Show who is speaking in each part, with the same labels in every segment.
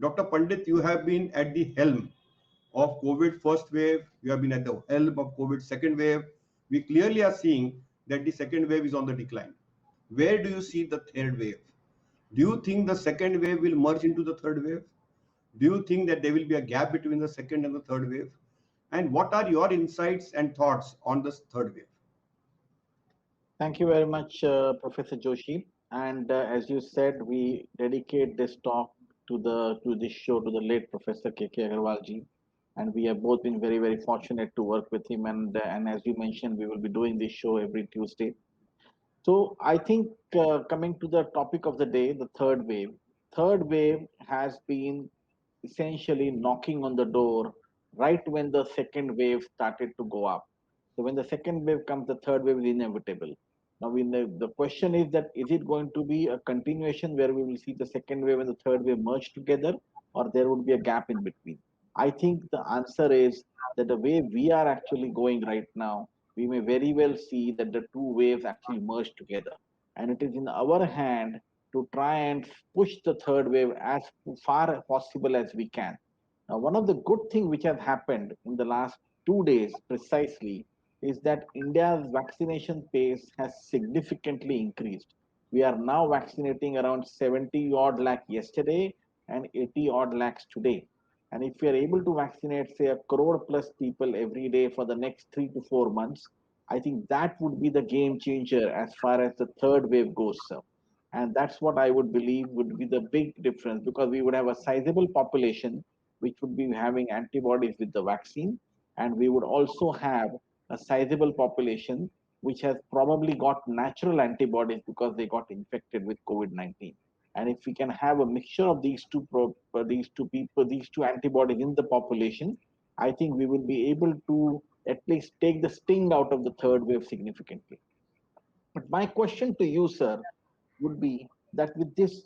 Speaker 1: Dr. Pandit, you have been at the helm of COVID first wave, you have been at the helm of COVID second wave. We clearly are seeing that the second wave is on the decline. Where do you see the third wave? Do you think the second wave will merge into the third wave? Do you think that there will be a gap between the second and the third wave? And what are your insights and thoughts on this third wave?
Speaker 2: Thank you very much, Professor Joshi. And as you said, we dedicate this talk to this show to the late Professor K.K. Agarwal ji, and we have both been very fortunate to work with him. And as you mentioned, we will be doing this show every Tuesday. So I think coming to the topic of the day, the third wave. Third wave has been essentially knocking on the door right when the second wave started to go up. So when the second wave comes, the third wave is inevitable. Now the question is that is it going to be a continuation where we will see the second wave and the third wave merge together, or there would be a gap in between? I think the answer is that the way we are actually going right now, we may very well see that the two waves actually merge together. And it is in our hand to try and push the third wave as far as possible as we can. Now, one of the good things which has happened in the last 2 days precisely is that India's vaccination pace has significantly increased. We are now vaccinating around 70 odd lakh yesterday and 80 odd lakhs today. And if we are able to vaccinate, say, a crore plus people every day for the next 3 to 4 months, I think that would be the game changer as far as the third wave goes, sir. And that's what I would believe would be the big difference because we would have a sizable population which would be having antibodies with the vaccine, and we would also have a sizable population which has probably got natural antibodies because they got infected with COVID-19. And if we can have a mixture of these two people, these two antibodies in the population, I think we will be able to at least take the sting out of the third wave significantly. But my question to you, sir, would be that with this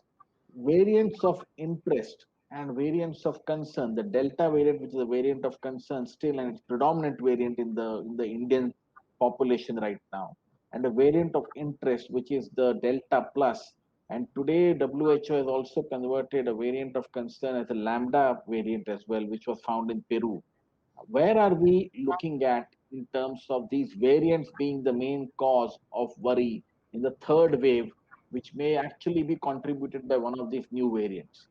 Speaker 2: variants of interest and variants of concern, the Delta variant, which is a variant of concern still, and it's predominant variant in the Indian population right now, and a variant of interest, which is the Delta plus. And today, WHO has also converted a variant of concern as a Lambda variant as well, which was found in Peru. Where are we looking at in terms of these variants being the main cause of worry in the third wave, which may actually be contributed by one of these new variants?